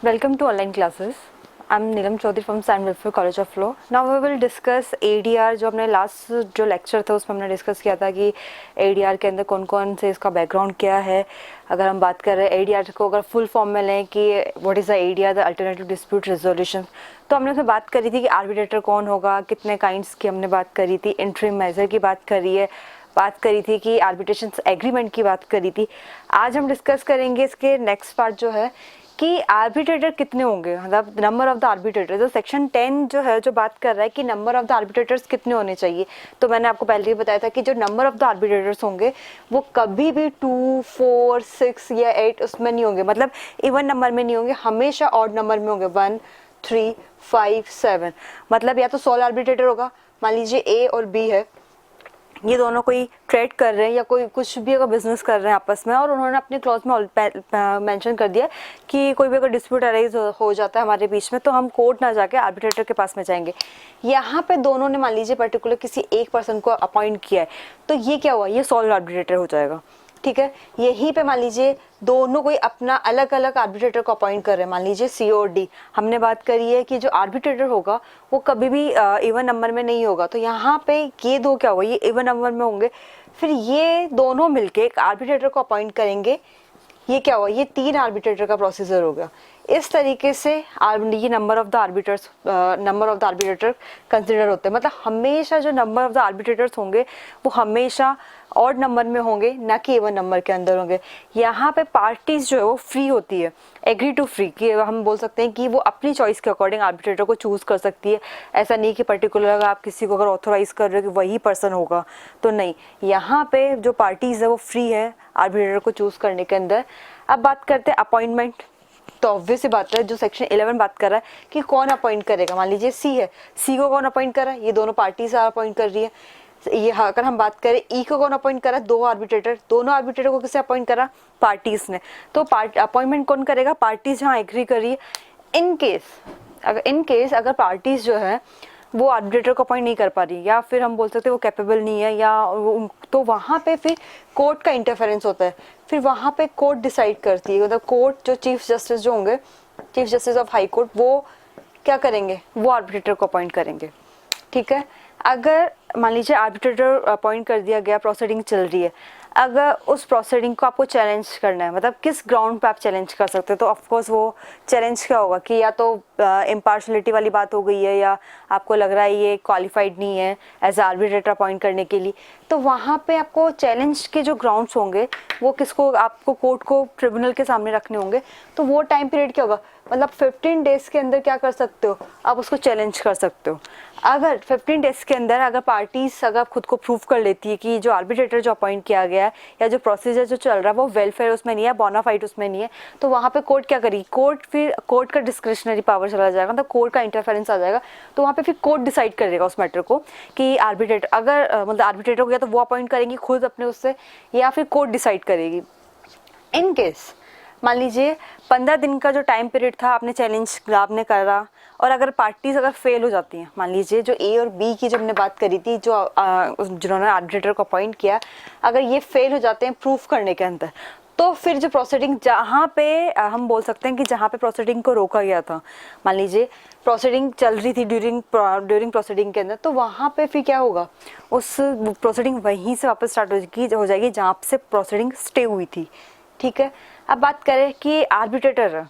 Welcome to online classes. I'm Neelam Chaudhary from San Wilfred College of Law. Now we will discuss ADR. जो हमने last जो lecture था उसमें हमने discuss किया था कि ADR के अंदर कौन कौन से इसका बैकग्राउंड क्या है. अगर हम बात कर रहे हैं ADR को अगर फुल फॉर्म में लें कि what is the ADR, the alternative dispute resolution, तो हमने उसमें बात करी थी कि आर्बिट्रेटर कौन होगा, कितने काइंड्स की हमने बात करी थी, इंटरिम मेजर की बात करी थी कि आर्बिट्रेशन एग्रीमेंट की बात करी थी. आज हम डिस्कस करेंगे इसके नेक्स्ट पार्ट जो है कि आर्बिट्रेटर कितने होंगे, मतलब नंबर ऑफ द आर्बिट्रेटर. जो सेक्शन 10 जो है जो बात कर रहा है कि नंबर ऑफ द आर्बिट्रेटर्स कितने होने चाहिए, तो मैंने आपको पहले ही बताया था कि जो नंबर ऑफ द आर्बिट्रेटर्स होंगे वो कभी भी 2, 4, 6 या 8 उसमें नहीं होंगे, मतलब इवन नंबर में नहीं होंगे, हमेशा ऑड नंबर में होंगे. 1, 3, 5, 7, मतलब या तो सोल आर्बिट्रेटर होगा. मान लीजिए ए और बी है, ये दोनों कोई ट्रेड कर रहे हैं या कोई कुछ भी अगर बिजनेस कर रहे हैं आपस में, और उन्होंने अपने क्लॉज में मेंशन कर दिया कि कोई भी अगर डिस्प्यूट अराइज हो जाता है हमारे बीच में तो हम कोर्ट ना जाके आर्बिट्रेटर के पास में जाएंगे. यहाँ पे दोनों ने मान लीजिए पर्टिकुलर किसी एक पर्सन को अपॉइंट किया है, तो ये क्या हुआ, ये सोल आर्बिट्रेटर हो जाएगा. ठीक है, यहीं पे मान लीजिए दोनों कोई अपना अलग अलग आर्बिट्रेटर को अपॉइंट कर रहे हैं. मान लीजिए सी और डी, हमने बात करी है कि जो आर्बिट्रेटर होगा वो कभी भी इवन नंबर में नहीं होगा, तो यहाँ पे ये दो क्या हुआ, ये इवन नंबर में होंगे. फिर ये दोनों मिलके एक आर्बिट्रेटर को अपॉइंट करेंगे, ये क्या हुआ, ये 3 आर्बिट्रेटर का प्रोसीजर हो गया. इस तरीके से ये number of the arbitrator consider होते हैं. मतलब हमेशा जो नंबर ऑफ द आर्बिट्रेटर्स होंगे वो हमेशा ऑड नंबर में होंगे, ना कि इवन नंबर के अंदर होंगे. यहाँ पे पार्टीज जो है वो फ्री होती है, एग्री टू फ्री, कि हम बोल सकते हैं कि वो अपनी चॉइस के अकॉर्डिंग आर्बिट्रेटर को चूज कर सकती है. ऐसा नहीं कि पर्टिकुलर अगर आप किसी को अगर ऑथोराइज कर रहे हो कि वही पर्सन होगा, तो नहीं, यहाँ पे जो पार्टीज है वो फ्री है आर्बिट्रेटर को चूज करने के अंदर. अब बात करते हैं अपॉइंटमेंट. तो ऑब्वियस सी बात है, जो सेक्शन 11 बात कर रहा है कि कौन अपॉइंट करेगा. मान लीजिए सी है, सी को कौन अपॉइंट कर रहा है, ये दोनों पार्टीज अपॉइंट कर रही है. ये अगर हम बात करें ई को कौन अपॉइंट करा, 2 आर्बिट्रेटर, दोनों आर्बिट्रेटर को किसे अपॉइंट करा, पार्टीज ने. तो अपॉइंटमेंट कौन करेगा, पार्टीज जहाँ एग्री करी है. इन केस अगर पार्टीज जो है वो आर्बिट्रेटर को अपॉइंट नहीं कर पा रही, या फिर हम बोल सकते हैं वो कैपेबल नहीं है, या तो वहाँ पे फिर कोर्ट का इंटरफेरेंस होता है. फिर वहाँ पे कोर्ट डिसाइड करती है, मतलब कोर्ट जो चीफ जस्टिस जो होंगे, chief justice of high court, वो क्या करेंगे, वो आर्बिट्रेटर को अपॉइंट करेंगे. ठीक है, अगर मान लीजिए आर्बिट्रेटर अपॉइंट कर दिया गया, प्रोसीडिंग चल रही है, अगर उस प्रोसीडिंग को आपको चैलेंज करना है, मतलब किस ग्राउंड पे आप चैलेंज कर सकते हो, तो ऑफकोर्स वो चैलेंज क्या होगा कि या तो इम्पार्शलिटी वाली बात हो गई है, या आपको लग रहा है ये क्वालिफाइड नहीं है एज आर्बिट्रेटर अपॉइंट करने के लिए, तो वहाँ पे आपको चैलेंज के जो ग्राउंड्स होंगे वो किसको, आपको कोर्ट को, ट्रिब्यूनल के सामने रखने होंगे. तो वो टाइम पीरियड क्या होगा, मतलब 15 डेज के अंदर क्या कर सकते हो, आप उसको चैलेंज कर सकते हो. अगर 15 डेज के अंदर अगर पार्टीज अगर खुद को प्रूव कर लेती है कि जो आर्बिट्रेटर जो अपॉइंट किया गया है या जो प्रोसीजर जो चल रहा है वो वेलफेयर उसमें नहीं है, बोनाफाइड उसमें नहीं है, तो वहाँ पे कोर्ट क्या करेगी, कोर्ट का डिस्क्रिशनरी पावर चला जाएगा, मतलब कोर्ट का इंटरफेरेंस आ जाएगा. तो वहाँ पे फिर कोर्ट डिसाइड करेगा उस मैटर को कि आर्बिट्रेटर अगर मतलब आर्बिट्रेटर हो गया तो वो अपॉइंट करेंगी खुद अपने उससे, या फिर कोर्ट डिसाइड करेगी. इन केस मान लीजिए 15 दिन का जो टाइम पीरियड था, आपने चैलेंज आपने करा, और अगर पार्टीज अगर फेल हो जाती हैं, मान लीजिए जो ए और बी की जब हमने बात करी थी, जो जिन्होंने आर्बिट्रेटर को अपॉइंट किया, अगर ये फेल हो जाते हैं प्रूफ करने के अंदर, तो फिर जो प्रोसीडिंग जहाँ पे हम बोल सकते हैं कि जहाँ पे प्रोसीडिंग को रोका गया था, मान लीजिए प्रोसीडिंग चल रही थी ड्यूरिंग प्रोसीडिंग के अंदर, तो वहाँ पे फिर क्या होगा, उस प्रोसीडिंग वहीं से वापस स्टार्ट हो जाएगी जहाँ से प्रोसीडिंग स्टे हुई थी. ठीक है, अब बात करें कि आर्बिट्रेटर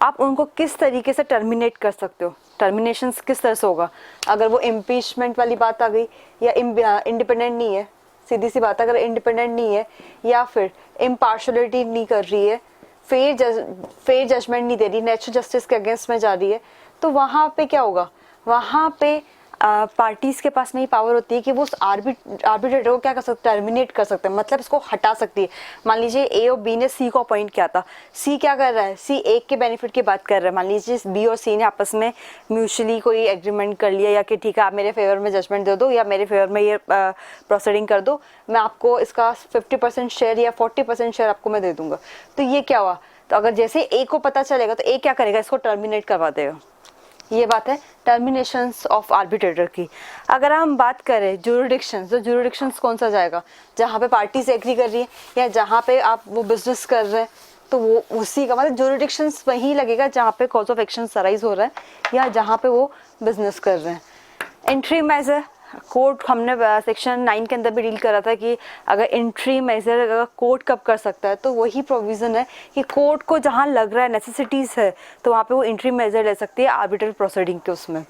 आप उनको किस तरीके से टर्मिनेट कर सकते हो, टर्मिनेशन किस तरह से होगा. अगर वो इम्पीचमेंट वाली बात आ गई, या इंडिपेंडेंट नहीं है, सीधी सी बात, अगर इंडिपेंडेंट नहीं है, या फिर इम्पार्शलिटी नहीं कर रही है, फेयर जजमेंट नहीं दे रही, नेचुरल जस्टिस के अगेंस्ट में जा रही है, तो वहाँ पे क्या होगा, वहाँ पे पार्टीज के पास में ही पावर होती है कि वो उस आर्बिट्रेटर को क्या कर सकते हैं, टर्मिनेट कर सकते हैं, मतलब इसको हटा सकती है. मान लीजिए ए और बी ने सी को अपॉइंट किया था, सी क्या कर रहा है, सी एक के बेनिफिट की बात कर रहा है. मान लीजिए बी और सी ने आपस में म्यूचुअली कोई एग्रीमेंट कर लिया, या कि ठीक है आप मेरे फेवर में जजमेंट दे दो, या मेरे फेवर में ये प्रोसीडिंग कर दो, मैं आपको इसका 50% शेयर या 40% शेयर आपको मैं दे दूंगा. तो ये क्या हुआ, तो अगर जैसे ए को पता चलेगा तो ए क्या करेगा, इसको टर्मिनेट करवा देगा. ये बात है टर्मिनेशंस ऑफ आर्बिट्रेटर की. अगर हम बात करें ज्यूरिडिक्शंस, तो ज्यूरिडिक्शंस कौन सा जाएगा, जहाँ पे पार्टीज एग्री कर रही है, या जहाँ पे आप वो बिजनेस कर रहे हैं, तो वो उसी का मतलब जुरिडिक्शंस वही लगेगा जहाँ पे कॉज ऑफ एक्शन अराइज हो रहा है या जहाँ पे वो बिजनेस कर रहे हैं। एंट्री मेजर कोर्ट हमने सेक्शन 9 के अंदर भी डील करा था कि अगर एंट्री मेजर अगर कोर्ट कब कर सकता है, तो वही प्रोविज़न है कि कोर्ट को जहाँ लग रहा है नेसेसिटीज़ है तो वहाँ पे वो एंट्री मेजर ले सकती है आर्बिट्रल प्रोसीडिंग के उसमें।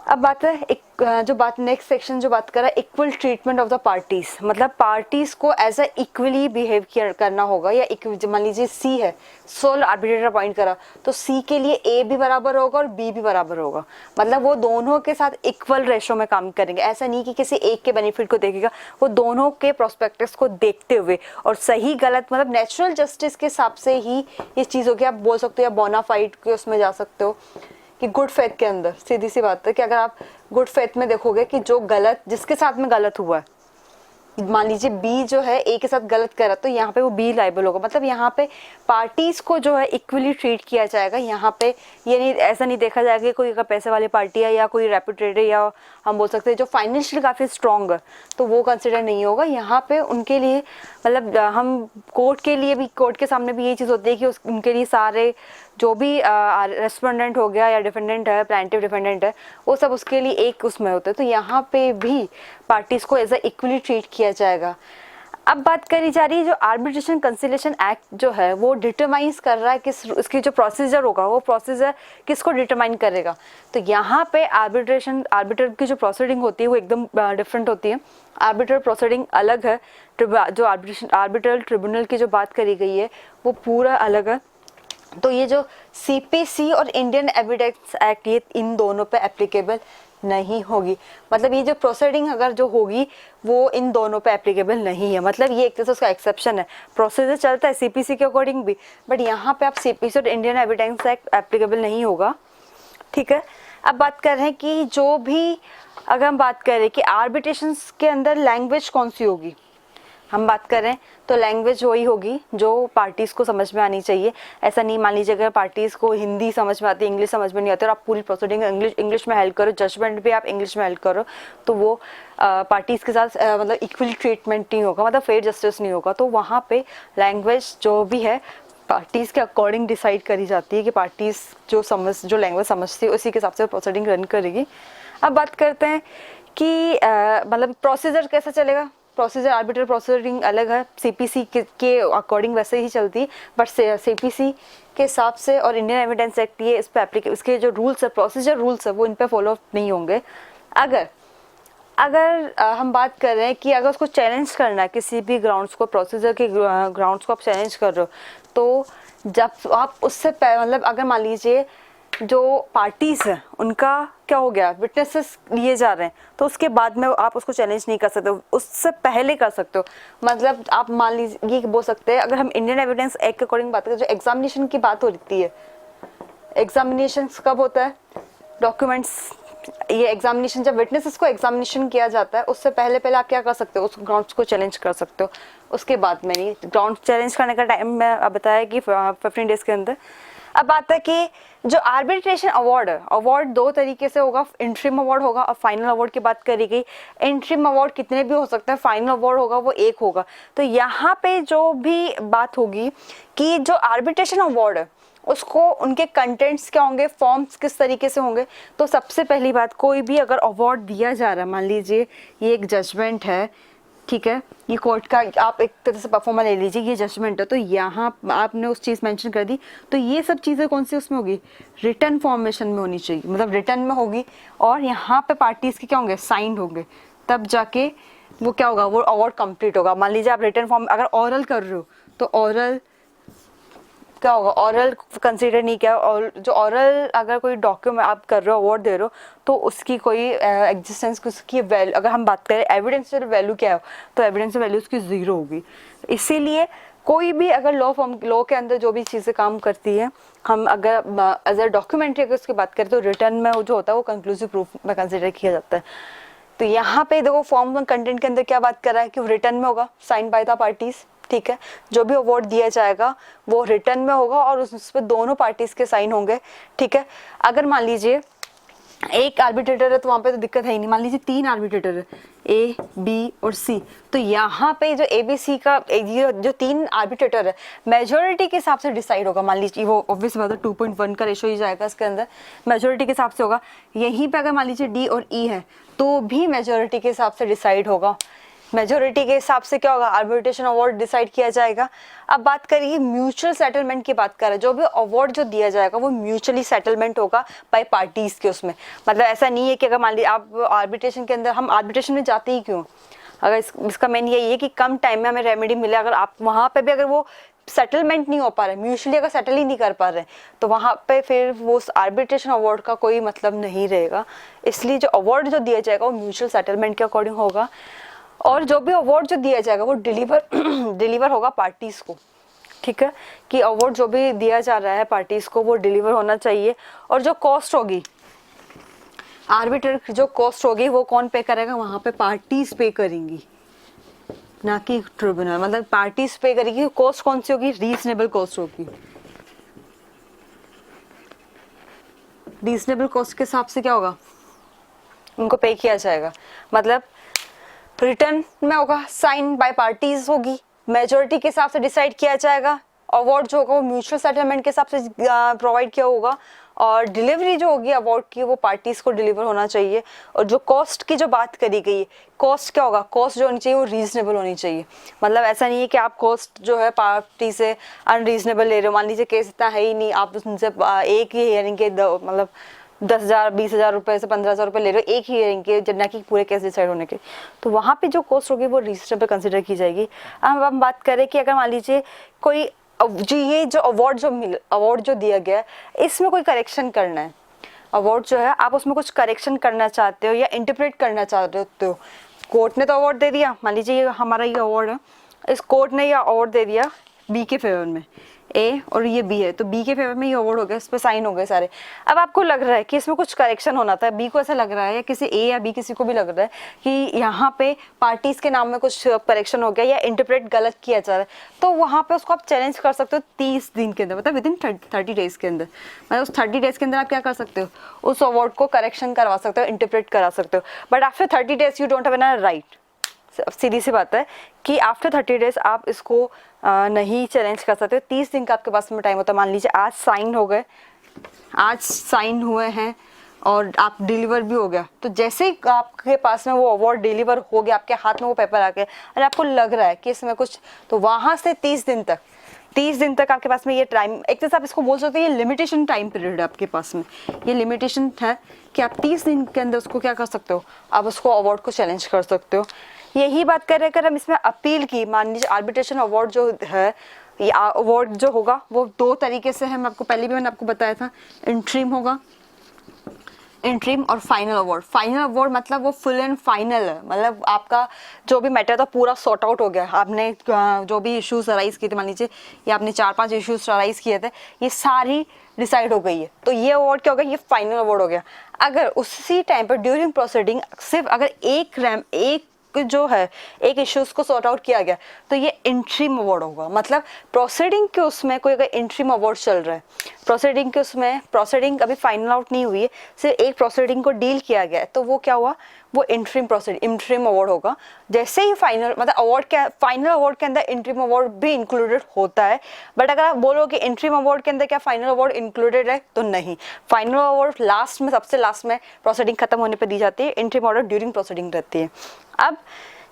अब बात है एक जो बात नेक्स्ट सेक्शन जो बात कर रहा है equal treatment of the parties, मतलब पार्टीज को एज अ इक्वली बिहेव करना होगा। या मान लीजिए सी है, सोल आर्बिट्रेटर अपॉइंट करा, तो सी के लिए ए भी बराबर होगा और बी भी बराबर होगा, मतलब वो दोनों के साथ इक्वल रेशो में काम करेंगे। ऐसा नहीं कि किसी एक के बेनिफिट को देखेगा, वो दोनों के प्रोस्पेक्टिव्स को देखते हुए और सही गलत मतलब नेचुरल जस्टिस के हिसाब से ही ये चीज़ होगी। आप बोल सकते हो या बोनाफाइड के उसमें जा सकते हो कि गुड फेथ के अंदर सीधी सी बात है कि अगर आप गुड फेथ में देखोगे कि जो गलत जिसके साथ में गलत हुआ है, मान लीजिए बी जो है ए के साथ गलत करा, तो यहाँ पे वो बी लायबल होगा। मतलब यहाँ पे पार्टीज को जो है इक्वली ट्रीट किया जाएगा। यहाँ पे ये नहीं ऐसा नहीं देखा जाएगा कि कोई अगर पैसे वाली पार्टी है या कोई रेपुटेड है या हम बोल सकते हैं जो फाइनेंशियली काफ़ी स्ट्रॉन्ग है तो वो कंसिडर नहीं होगा। यहाँ पे उनके लिए मतलब हम कोर्ट के लिए भी कोर्ट के सामने भी ये चीज़ होती है कि उनके लिए सारे जो भी रेस्पोंडेंट हो गया या डिफेंडेंट है प्लांटिव डिफेंडेंट है वो सब उसके लिए एक उसमें होते हैं। तो यहाँ पे भी पार्टीज को एज अ इक्वली ट्रीट किया जाएगा। अब बात करी जा रही है जो आर्बिट्रेशन कंसिलिएशन एक्ट जो है वो डिटरमाइंस कर रहा है किस इसकी जो प्रोसीजर होगा वो प्रोसीजर किसको डिटरमाइन करेगा। तो यहाँ पे आर्बिट्रेटर की जो प्रोसीडिंग होती है वो एकदम डिफरेंट होती है। आर्बिट्रल प्रोसीडिंग अलग है, जो आर्बिट्रल ट्रिब्यूनल की जो बात करी गई है वो पूरा अलग है। तो ये जो सीपीसी और इंडियन एविडेंस एक्ट ये इन दोनों पे एप्लीकेबल नहीं होगी। मतलब ये जो प्रोसीडिंग अगर जो होगी वो इन दोनों पे एप्लीकेबल नहीं है। मतलब ये एक तरह से उसका एक्सेप्शन है, प्रोसीजर चलता है सीपीसी के अकॉर्डिंग भी, बट यहाँ पे आप सीपीसी और इंडियन एविडेंस एक्ट एप्लीकेबल नहीं होगा। ठीक है, अब बात कर रहे हैं कि जो भी अगर हम बात करें कि आर्बिट्रेशन के अंदर लैंग्वेज कौन सी होगी, हम बात करें तो लैंग्वेज वही होगी जो पार्टीज़ को समझ में आनी चाहिए। ऐसा नहीं मान लीजिए अगर पार्टीज़ को हिंदी समझ में आती है इंग्लिश समझ में नहीं आती और आप पूरी प्रोसीडिंग इंग्लिश में हेल्प करो, जजमेंट भी आप इंग्लिश में हेल्प करो, तो वो पार्टीज़ के साथ मतलब इक्वल ट्रीटमेंट नहीं होगा, मतलब फेयर जस्टिस नहीं होगा। तो वहाँ पे लैंग्वेज जो भी है पार्टीज़ के अकॉर्डिंग डिसाइड करी जाती है कि पार्टीज़ जो लैंग्वेज समझती है उसी के हिसाब से प्रोसीडिंग रन करेगी। अब बात करते हैं कि मतलब प्रोसीजर कैसा चलेगा। प्रोसीजर आर्बिट्रल प्रोसीडिंग अलग है, सीपीसी के अकॉर्डिंग वैसे ही चलती है, बट सीपीसी के हिसाब से और इंडियन एविडेंस एक्ट ये इस पे इसके जो रूल्स है प्रोसीजर रूल्स है वो इन पे फॉलो नहीं होंगे। अगर हम बात कर रहे हैं कि अगर उसको चैलेंज करना है किसी भी ग्राउंड्स को, प्रोसीजर के ग्राउंड्स को आप चैलेंज कर रहे हो, तो जब आप उससे मतलब अगर मान लीजिए जो पार्टीज हैं उनका क्या हो गया विटनेसेस लिए जा रहे हैं, तो उसके बाद में आप उसको चैलेंज नहीं कर सकते, उससे पहले कर सकते हो। मतलब आप मान लीजिए ये बोल सकते हैं अगर हम इंडियन एविडेंस एक्ट के अकॉर्डिंग बात करें, जो एग्जामिनेशन की बात होती है, एग्जामिनेशन कब होता है, डॉक्यूमेंट्स ये एग्जामिनेशन जब विटनेसेस को एग्जामिनेशन किया जाता है उससे पहले आप क्या कर सकते हो, उस ग्राउंड्स को चैलेंज कर सकते हो, उसके बाद में नहीं। ग्राउंड चैलेंज करने का टाइम मैं अब बताया कि 15 डेज के अंदर। अब बात है कि जो आर्बिट्रेशन अवार्ड है, अवार्ड दो तरीके से होगा, इंटरिम अवार्ड होगा और फाइनल अवार्ड की बात करी गई। इंटरिम अवार्ड कितने भी हो सकते हैं, फाइनल अवार्ड होगा वो एक होगा। तो यहाँ पे जो भी बात होगी कि जो आर्बिट्रेशन अवार्ड है उसको उनके कंटेंट्स क्या होंगे, फॉर्म्स किस तरीके से होंगे। तो सबसे पहली बात, कोई भी अगर अवार्ड दिया जा रहा है, मान लीजिए ये एक जजमेंट है, ठीक है, ये कोर्ट का आप एक तरह से परफॉर्मा ले लीजिए, ये जजमेंट है, तो यहाँ आपने उस चीज़ मेंशन कर दी, तो ये सब चीज़ें कौन सी उसमें होगी, रिटर्न फॉर्मेशन में होनी चाहिए, मतलब रिटर्न में होगी। और यहाँ पे पार्टीज के क्या होंगे, साइंड होंगे, तब जाके वो क्या होगा, वो अवार्ड कंप्लीट होगा। मान लीजिए आप रिटर्न फॉर्म अगर ऑरल कर रहे हो तो ऑरल क्या होगा, ऑरल कंसीडर नहीं किया। और जो ऑरल अगर कोई डॉक्यूमेंट आप कर रहे हो, अवार्ड दे रहे हो, तो उसकी कोई एग्जिस्टेंस, उसकी वैल्यू, अगर हम बात करें एविडेंशियल वैल्यू क्या है, तो एविडेंशियल वैल्यू उसकी ज़ीरो होगी। इसीलिए कोई भी अगर लॉ के अंदर जो भी चीज़ें काम करती है, हम अगर एज अ डॉक्यूमेंट्री अगर उसकी बात करें तो रिटर्न में जो होता है वो कंक्लूसिव प्रूफ में कंसिडर किया जाता है। तो यहाँ पे देखो फॉर्म और कंटेंट के अंदर क्या बात कर रहा है कि रिटर्न में होगा, साइन बाय द पार्टीज, ठीक है। जो भी अवार्ड दिया जाएगा वो रिटर्न में होगा और उस पर दोनों पार्टीज के साइन होंगे, ठीक है। अगर मान लीजिए एक आर्बिट्रेटर है तो वहाँ पे तो दिक्कत है ही नहीं। मान लीजिए 3 आर्बिट्रेटर है, ए बी और सी, तो यहाँ पे जो ए बी सी का ये जो 3 आर्बिट्रेटर है मेजोरिटी के हिसाब से डिसाइड होगा। मान लीजिए वो ऑब्वियस बात है 2.1 का रेशो ही जाएगा इसके अंदर, मेजोरिटी के हिसाब से होगा। यहीं पे अगर मान लीजिए डी और ई है तो भी मेजोरिटी के हिसाब से डिसाइड होगा। मेजोरिटी के हिसाब से क्या होगा, आर्बिट्रेशन अवार्ड डिसाइड किया जाएगा। अब बात करिए म्यूचुअल सेटलमेंट की बात करें, जो भी अवार्ड जो दिया जाएगा वो म्यूचुअली सेटलमेंट होगा बाय पार्टीज के उसमें। मतलब ऐसा नहीं है कि अगर मान लीजिए आप आर्बिट्रेशन के अंदर, हम आर्बिट्रेशन में जाते ही क्यों, अगर इसका मेन यही है कि कम टाइम में हमें रेमेडी मिले। अगर आप वहाँ पे भी अगर वो सेटलमेंट नहीं हो पा रहे, म्यूचुअली अगर सेटल ही नहीं कर पा रहे, तो वहाँ पे फिर वो आर्बिट्रेशन अवार्ड का कोई मतलब नहीं रहेगा। इसलिए जो अवार्ड जो दिया जाएगा वो म्यूचुअल सेटलमेंट के अकॉर्डिंग होगा। और जो भी अवार्ड जो दिया जाएगा वो डिलीवर होगा पार्टीज को, ठीक है, कि अवार्ड जो भी दिया जा रहा है पार्टीज को वो डिलीवर होना चाहिए। और जो कॉस्ट होगी, आर्बिट्रेटर की जो कॉस्ट होगी वो कौन पे करेगा, वहां पे पार्टीज पे करेंगी, ना कि ट्रिब्यूनल। मतलब पार्टीज पे करेगी। कॉस्ट कौन सी होगी, रीजनेबल कॉस्ट होगी। रीजनेबल कॉस्ट के हिसाब से क्या होगा, उनको पे किया जाएगा। मतलब रिटर्न में होगा, साइन बाय पार्टीज होगी, मेजोरिटी के हिसाब से डिसाइड किया जाएगा। अवार्ड जो होगा वो म्यूचुअल सेटलमेंट के हिसाब से प्रोवाइड किया होगा। और डिलीवरी जो होगी अवार्ड की वो पार्टीज को डिलीवर होना चाहिए। और जो कॉस्ट की जो बात करी गई है, कॉस्ट क्या होगा, कॉस्ट जो होनी चाहिए वो रीजनेबल होनी चाहिए। मतलब ऐसा नहीं है कि आप कॉस्ट जो है पार्टी से अनरीजनेबल ले रहे हो। मान लीजिए केस इतना है ही नहीं, आप उनसे एक ही हियरिंग के मतलब 10,000 20,000 रुपए से 15,000 रुपए ले रहे हो एक ही हियरिंग के, जितना कि पूरे केस डिसाइड होने के, तो वहाँ पे जो कॉस्ट होगी वो रीजनेबल कंसिडर की जाएगी। अब हम बात करें कि अगर मान लीजिए कोई जी ये जो अवार्ड जो दिया गया है इसमें कोई करेक्शन करना है, अवार्ड जो है आप उसमें कुछ करेक्शन करना चाहते हो या इंटरप्रेट करना चाहते हो। कोर्ट ने तो अवार्ड दे दिया, मान लीजिए ये हमारा ये अवार्ड है, इस कोर्ट ने ये अवार्ड दे दिया बी के फेवर में, ए और ये बी है, तो बी के फेवर में ये अवार्ड हो गया, इस पर साइन हो गए सारे। अब आपको लग रहा है कि इसमें कुछ करेक्शन होना था, बी को ऐसा लग रहा है या किसी ए या बी किसी को भी लग रहा है कि यहाँ पे पार्टीज के नाम में कुछ करेक्शन हो गया या इंटरप्रेट गलत किया जा रहा है, तो वहाँ पे उसको आप चैलेंज कर सकते हो 30 दिन के अंदर, मतलब विद इन 30 डेज के अंदर। मतलब उस 30 डेज के अंदर आप क्या कर सकते हो, उस अवार्ड को करेक्शन करवा सकते हो, इंटरप्रेट करा सकते हो। But after 30 days you don't have an right. सीधी सी बात है कि आफ्टर 30 डेज आप इसको नहीं चैलेंज कर सकते हो। 30 दिन का आपके पास में टाइम होता है। मान लीजिए आज साइन हो गए, आज साइन हुए हैं और आप डिलीवर भी हो गया, तो जैसे ही आपके पास में वो अवार्ड डिलीवर हो गया, आपके हाथ में वो पेपर आ गया और आपको लग रहा है कि इसमें कुछ, तो वहाँ से 30 दिन तक आपके पास में ये टाइम, एक तरह से आप इसको बोल सकते हैं ये लिमिटेशन टाइम पीरियड है आपके पास में। ये लिमिटेशन है कि आप 30 दिन के अंदर उसको क्या कर सकते हो, आप उसको अवार्ड को चैलेंज कर सकते हो। यही बात करें अगर हम इसमें अपील की, मान लीजिए आर्बिट्रेशन अवार्ड जो है, ये अवार्ड जो होगा वो 2 तरीके से है। मैं आपको पहले भी मैंने आपको बताया था, इंट्रीम होगा, इंट्रीम और फाइनल अवार्ड। फाइनल अवार्ड मतलब वो फुल एंड फाइनल है, मतलब आपका जो भी मैटर था पूरा सॉर्ट आउट हो गया, आपने जो भी इश्यूज अराइज किए थे, मान लीजिए ये आपने 4-5 इश्यूज अराइज किए थे, ये सारी डिसाइड हो गई है, तो ये अवार्ड क्या हो गया, ये फाइनल अवार्ड हो गया। अगर उसी टाइम पर ड्यूरिंग प्रोसीडिंग सिर्फ अगर एक जो है एक इश्यूज को सॉर्ट आउट किया गया, तो ये इंट्रीम अवार्ड होगा। मतलब प्रोसीडिंग के उसमें कोई अगर इंट्रीम अवार्ड चल रहा है, प्रोसीडिंग के उसमें प्रोसीडिंग अभी फाइनल आउट नहीं हुई है, सिर्फ एक प्रोसीडिंग को डील किया गया है, तो वो क्या हुआ, वो इंट्रीम अवार्ड होगा। जैसे ही फाइनल मतलब अवार्ड के फाइनल अवार्ड के अंदर इंट्रीम अवार्ड भी इंक्लूडेड होता है। बट अगर आप बोलोगे इंट्रीम अवार्ड के अंदर क्या फाइनल अवार्ड इंक्लूडेड है, तो नहीं, फाइनल अवार्ड लास्ट में, सबसे लास्ट में प्रोसीडिंग खत्म होने पर दी जाती है, इंट्रीम अवार्ड ड्यूरिंग प्रोसीडिंग रहती है। अब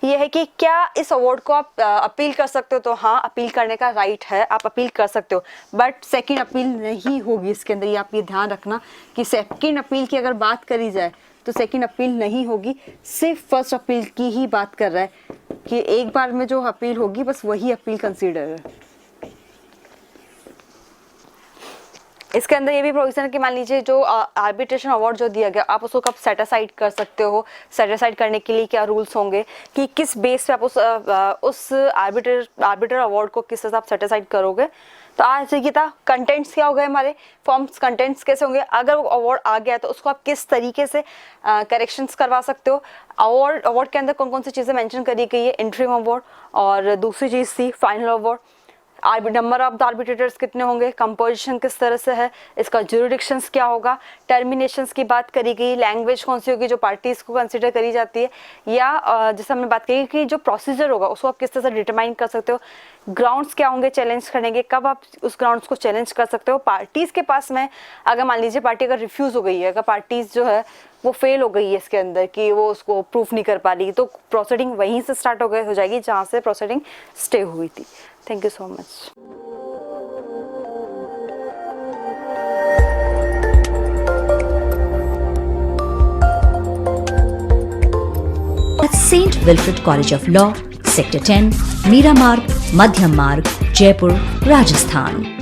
ये है कि क्या इस अवार्ड को आप अपील कर सकते हो, तो हाँ अपील करने का राइट है, आप अपील कर सकते हो, बट सेकंड अपील नहीं होगी इसके अंदर। ये आप ये ध्यान रखना कि सेकंड अपील की अगर बात करी जाए तो सेकंड अपील नहीं होगी, सिर्फ फर्स्ट अपील की ही बात कर रहा है कि एक बार में जो अपील होगी बस वही अपील कंसीडर है। इसके अंदर ये भी प्रोविजन है कि मान लीजिए जो आर्बिट्रेशन अवार्ड जो दिया गया, आप उसको कब सेट असाइड कर सकते हो, सेट असाइड करने के लिए क्या रूल्स होंगे, कि किस बेस पे आप उस आर्बिट्रेटर अवार्ड को किस हिसाब सेट असाइड करोगे। तो आज ये था कंटेंट्स क्या हो गए हमारे, फॉर्म्स कंटेंट्स कैसे होंगे, अगर वो अवार्ड आ गया तो उसको आप किस तरीके से करेक्शंस करवा सकते हो। अवार्ड के अंदर कौन कौन सी चीज़ें मेंशन करी गई है, इंट्रीम अवार्ड, और दूसरी चीज़ थी final award. Number of the arbitrators कितने होंगे, कंपोजिशन किस तरह से है, इसका ज्यूरिडिक्शंस क्या होगा, टर्मिनेशंस की बात करी गई, लैंग्वेज कौन सी होगी जो पार्टीज को कंसिडर करी जाती है, या जैसे हमने बात की कि जो प्रोसीजर होगा उसको आप किस तरह से डिटरमाइन कर सकते हो, ग्राउंड्स क्या होंगे चैलेंज करने के, कब आप उस ग्राउंड्स को चैलेंज कर सकते हो पार्टीज के पास में। अगर मान लीजिए पार्टी अगर रिफ्यूज हो गई है, अगर पार्टीज जो है वो फेल हो गई है इसके अंदर कि वो उसको प्रूफ नहीं कर पा रही, तो प्रोसीडिंग वहीं से स्टार्ट हो जाएगी जहाँ से प्रोसीडिंग स्टे हुई थी। Thank you so much. At St. Wilfrid College of Law, Sector 10, Meera Marg, Madhyam Marg, Jaipur, Rajasthan.